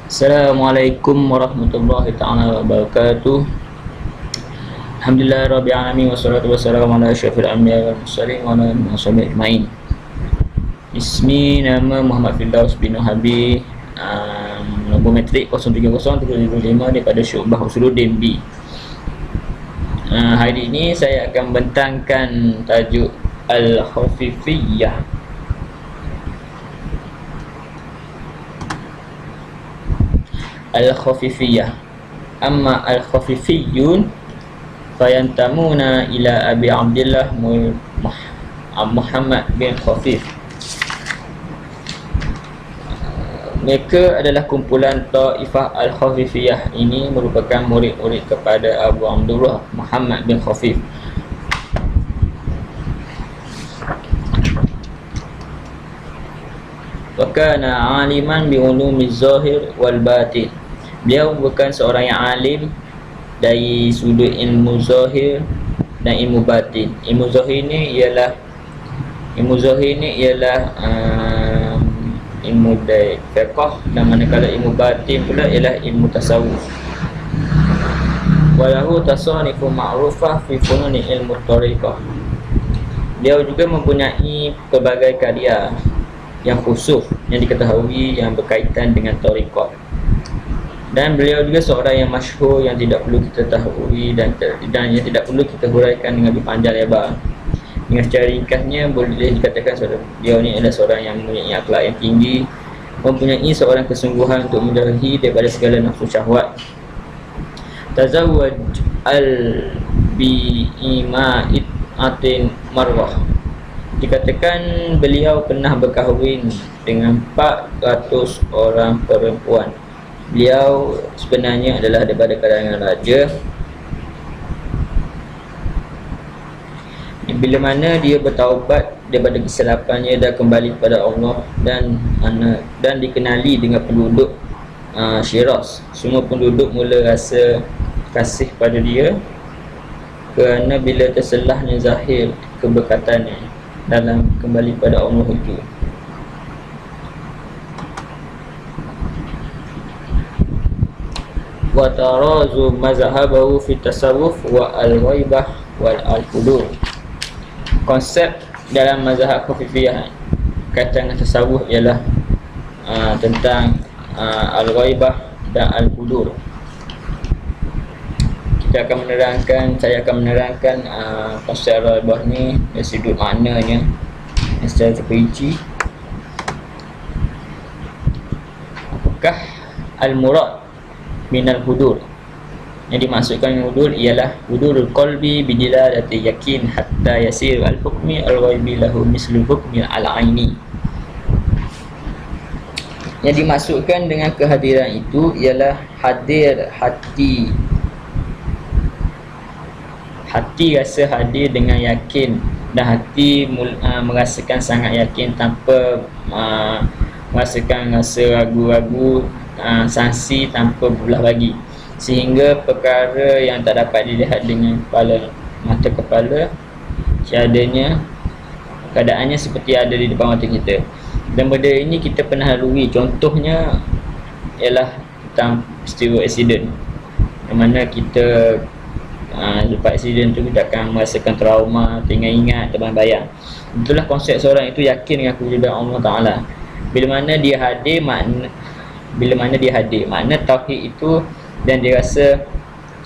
Assalamualaikum warahmatullahi taala wabarakatuh. Alhamdulillah rabbil alamin wassalatu wassalamu ala asyrafil anbiya wal mursalin wa ala alihi washabihi ajmain. Ismi nama Muhammad Firdaus bin Wahabi, nombor metrik 030355 daripada Syu'bah Usuluddin B. Hari ini saya akan membentangkan tajuk Al-Khafifiyah. Al-Khafifiyah. Amma Al-Khafifiyun fayantamuna ila Abi Abdillah Muhammad bin Khafif. Mereka adalah kumpulan Taifah Al-Khafifiyah. Ini merupakan murid-murid kepada Abu Abdullah Muhammad bin Khafif. Wa kana aliman bi ulumiz zahir wal batin. Beliau bukan seorang yang alim dari sudut ilmu zahir dan ilmu batin. Ilmu zahir ni ialah ilmu dari fiqh, dan manakala ilmu batin pula ialah ilmu tasawuf. Walahu tasanifu ma'rufah fi fununi ilmu tariqah. Beliau juga mempunyai pelbagai karya yang khusus yang diketahui yang berkaitan dengan tariqah. Dan beliau juga seorang yang masyhur yang tidak perlu kita tahui dan yang tidak perlu kita huraikan dengan lebih panjang lebar. Dengan secara ringkasnya boleh dikatakan beliau ni adalah seorang yang mempunyai akhlak yang tinggi, mempunyai seorang kesungguhan untuk menjauhi daripada segala nafsu syahwat. Tazawwaj al-bi'ima'id atin marwah. Dikatakan beliau pernah berkahwin dengan 400 orang perempuan. Beliau sebenarnya adalah daripada kalangan raja. Bila mana dia bertaubat daripada kesilapannya dan kembali kepada Allah dan dikenali dengan penduduk Syiraz. Semua penduduk mula rasa kasih pada dia kerana bila terselahnya zahir keberkatannya dalam kembali pada Allah itu. Wa tarazu mazhabahu fi tasawuf wa al-ghaibah wal al-qudur. Konsep dalam mazhab Khafifiyah kaitan dengan tasawuf ialah tentang al-ghaibah dan al-qudur. Saya akan menerangkan konsep al-ghaibah ni dari sudut maknanya secara terperinci. Apakah al-murad minal hudur? Yang dimaksudkan dengan hudur ialah hudurul qalbi bidilalati yakin hatta yasir al-hukmi al-ghaibi lahu mislu hukmi al-aini. Yang dimaksudkan dengan kehadiran itu ialah hadir hati rasa hadir dengan yakin, dan hati merasakan sangat yakin tanpa merasakan rasa ragu-ragu, sangsi tanpa belah bagi, sehingga perkara yang tak dapat dilihat dengan mata kepala tiadanya, keadaannya seperti ada di depan mata kita. Dan benda ini kita pernah lalui. Contohnya ialah tentang peristiwa aksiden, yang mana kita lepas aksiden tu kita akan merasakan trauma, teringat-ingat, terbayang-bayang. Itulah konsep seorang itu yakin dengan kewujudan Allah Ta'ala. Bila mana dia hadir, makna tauhid itu, dan dia rasa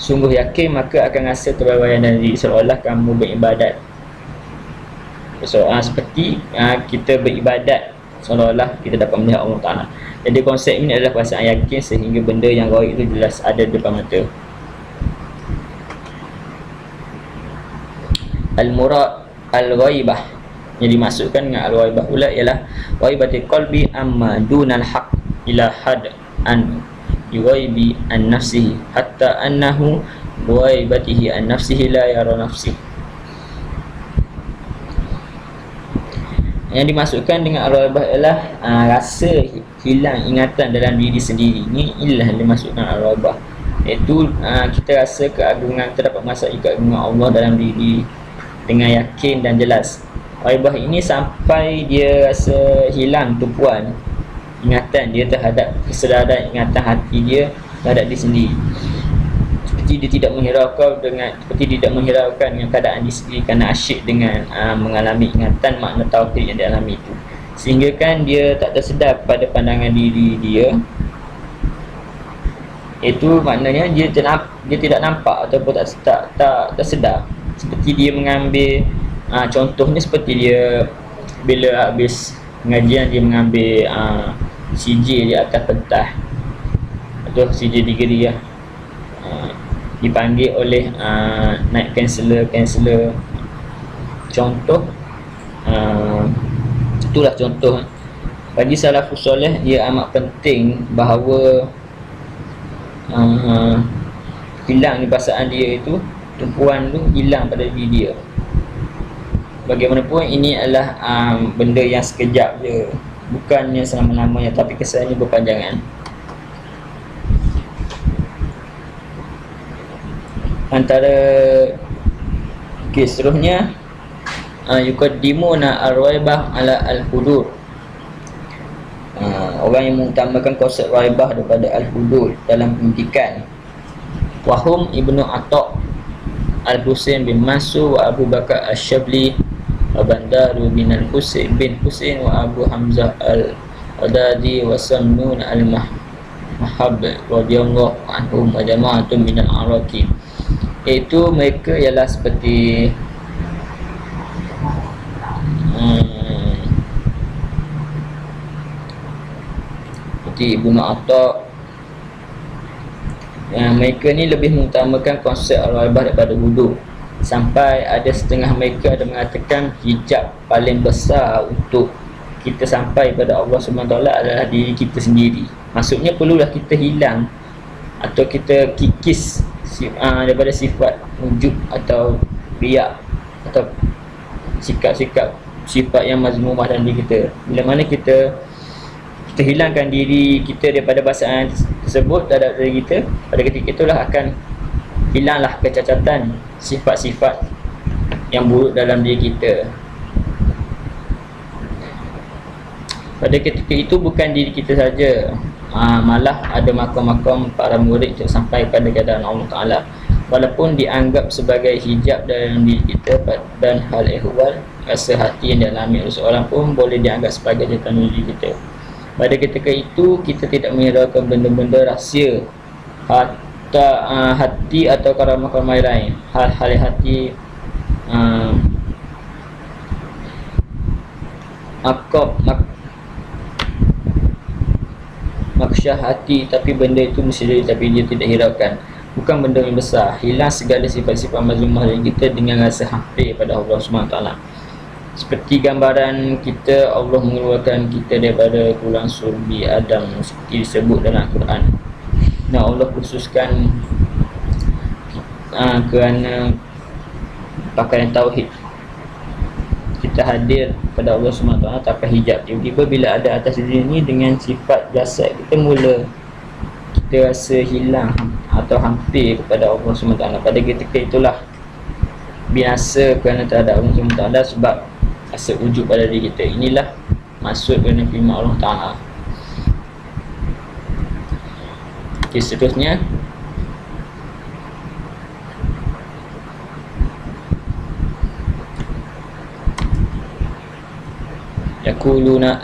sungguh yakin, maka akan rasa terbayang dan diri seolah kamu beribadat. Seperti kita beribadat, seolah-olah kita dapat melihat Allah Ta'ala. Jadi konsep ini adalah perasaan yakin sehingga benda yang gaib itu jelas ada di depan mata. Al-murad al-ghaibah, yang dimaksudkan dengan al-ghaibah pula ialah ghaibatul qalbi amma dunal haq ila had an yughaibi an nafsihi hatta annahu ghaibatihi an nafsihi la yara nafsihi. Yang dimaksudkan dengan al-ghaibah ialah rasa hilang ingatan dalam diri sendiri. Ini ialah yang dimaksudkan al-ghaibah, iaitu kita rasa keagungan, kita dapat merasai keagungan Allah dalam diri dengan yakin dan jelas. Ghaibah ini sampai dia rasa hilang tumpuan ingatan dia terhadap kesedaran ingatan hati dia terhadap diri sendiri. Seperti tidak menghiraukan dengan keadaan diri sendiri kerana asyik dengan mengalami ingatan makna tauhid yang dialami itu, sehingga kan dia tak tersedar pada pandangan diri dia. Itu maknanya dia tidak nampak ataupun tak tersedar. Seperti dia mengambil contohnya seperti dia bila habis pengajian dia mengambil CJ di atas pentas atau CJ degree lah, dipanggil oleh naik kaunselor contoh. Itulah contoh. Bagi salafus soleh ia amat penting bahawa hilang di perasaan dia itu, tumpuan tu hilang pada diri dia. Bagaimanapun ini adalah benda yang sekejap je, bukannya selama-lamanya, tapi kesannya berpanjangan. Antara kes seterusnya, yuqaddimuna ar-raibah ala al-hudur. Orang yang mengutamakan konsep raibah daripada al-hudur dalam pendidikan. Wahum Ibnu Atta', Al-Husain bin Mansur wa Abu Bakar Asy-Syabli wa Bandaru bin Al-Husain bin Husain wa Abu Hamzah Al-Adadi wa Samnun Al-Mahab radhiyallahu anhum wa jama'atun min al-Araqi. Iaitu mereka ialah seperti Ibnu Atta'. Mereka ni lebih mengutamakan konsep al-raibah daripada wudu, sampai ada setengah mereka ada mengatakan hijab paling besar untuk kita sampai pada Allah SWT adalah diri kita sendiri. Maksudnya perlulah kita hilang atau kita kikis daripada sifat wujud atau riak atau sikap-sikap sifat yang mazmumah dalam diri kita. Bila mana kita hilangkan diri kita daripada perasaan tersebut terhadap diri kita, pada ketika itulah akan hilanglah kecacatan sifat-sifat yang buruk dalam diri kita. Pada ketika itu bukan diri kita saja, malah ada makam-makam para murid untuk sampai pada keadaan Allah Ta'ala, walaupun dianggap sebagai hijab dalam diri kita. Dan hal ehwal rasa hati yang dialami oleh seorang pun boleh dianggap sebagai jatuhan diri kita. Pada ketika itu kita tidak menghiraukan benda-benda rahsia hati atau karamah-karamah lain, hal-hal hati maksyah hati, tapi benda itu mesti tapi dia tidak hiraukan. Bukan benda yang besar. Hilang segala sifat-sifat mazmumah dari kita dengan rasa hampir pada Allah SWT. Seperti gambaran kita, Allah mengeluarkan kita daripada tulang sulbi Adam seperti disebut dalam Al-Quran. Nah, Allah khususkan kerana pakaian tauhid kita hadir pada Allah SWT tanpa hijab. Tiba-tiba bila ada atas diri ini dengan sifat jasad kita, mula kita rasa hilang atau hampir kepada Allah SWT. Pada ketika itulah binasa kerana terhadap Allah SWT sebab rasa wujud pada diri kita. Inilah maksud dengan firman Allah Ta'ala. Okay, seterusnya yaquluna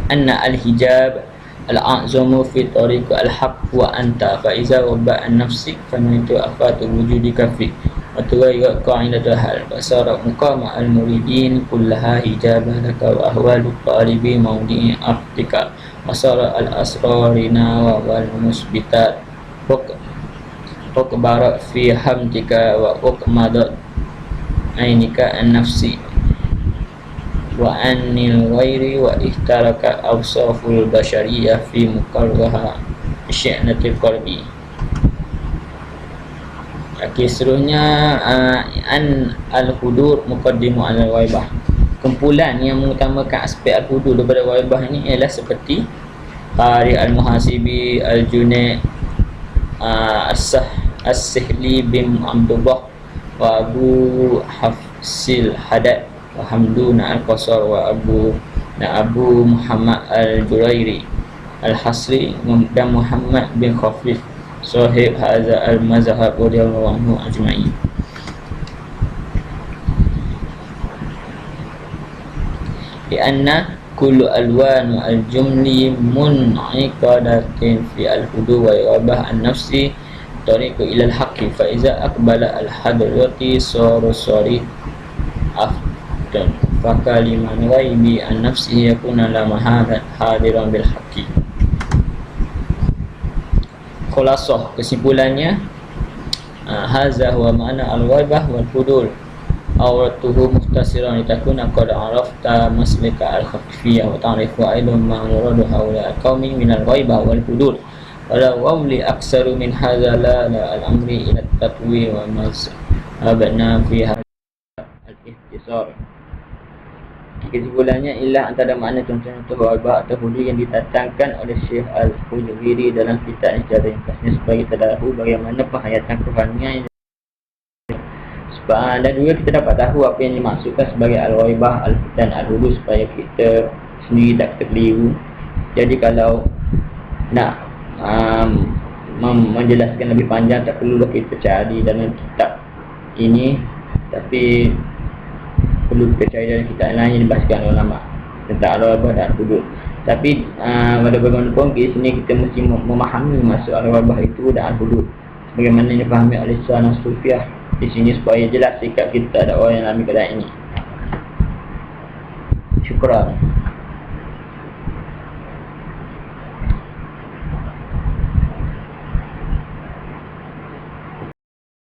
anna al-hijab al-a'zamu fi tariq al-haq wa anta fa iza wabba an-nafsik fa naitu afatu wujudika fi wa tughayyiru qa'idatul hal wa sara muqama al-muridin kullaha hijaban laka wa ahwalu talibi mawdi'i aftika wa sara al-asrarina wa wal musbitat uqbarat fi hamdika wa uqmadat ainika an-nafsi wa anil ghairi wa ihtaraka awsaful bashariyah fi muqarraha syi'natil qalbi. Okay, seterusnya an al-hudur muqaddimu al-waibah. Kumpulan yang mengutamakan aspek al-hudur daripada waibah ini ialah seperti Qari al-Muhasibi, Al-Junaid, As-Sihli bin Abdullah wa Abu Hafsil Hadad wa Hamdun al-Qasar wa Abu Muhammad al-Jurairi Al-Hasri dan Muhammad bin Khafif sahib hadza al-mazhab radhiyallahu anhu ajma'in. Lianna kullu alwan al-jumli mun'iqadatin fi al-hudu wa irabah an-nafsi tariqu ila al-haqqi fa iza aqbala al-hadrati sari afdan fa kaliman ghaibi an-nafsi yakuna la mahadat hadiran bil haqqi. Khulasah kesimpulannya, hadza huwa ma'na al-ghaibah wal hudul awratuhu muhtasiran litakuna qad arafta maslika al-khafifiyah wa ta'rifu aidan ma muradu haula al-qaumi min al-ghaibah wal hudul wala wawli aksaru min hadza la al-amri ila at-tatwi wa mazhabna fi hadha al-ihtisar. Kesimpulannya ialah antara makna contoh-contoh ghaibah atau hudul yang ditatangkan oleh Syekh Al-Hujwiri dalam kitab secara ringkasnya sebagai tadahu bagaimana penghayatan rohaninya. Dan juga kita dapat tahu apa yang dimaksudkan sebagai al-ghaibah dan al-hudud supaya kita sendiri tak terkeliru. Jadi kalau nak menjelaskan lebih panjang, tak perlulah kita cari dalam kitab ini, tapi perlu kita cari dalam kitab lain yang dibahaskan oleh ulama tentang al-ghaibah dan al-hudud. Tapi pada bagaimanapun di sini kita mesti memahami maksud al-ghaibah itu dan al-hudud bagaimana yang dipahami oleh Sunan Sufiah di sini supaya jelas sikap kita ada orang yang alami keadaan ini. Syukran.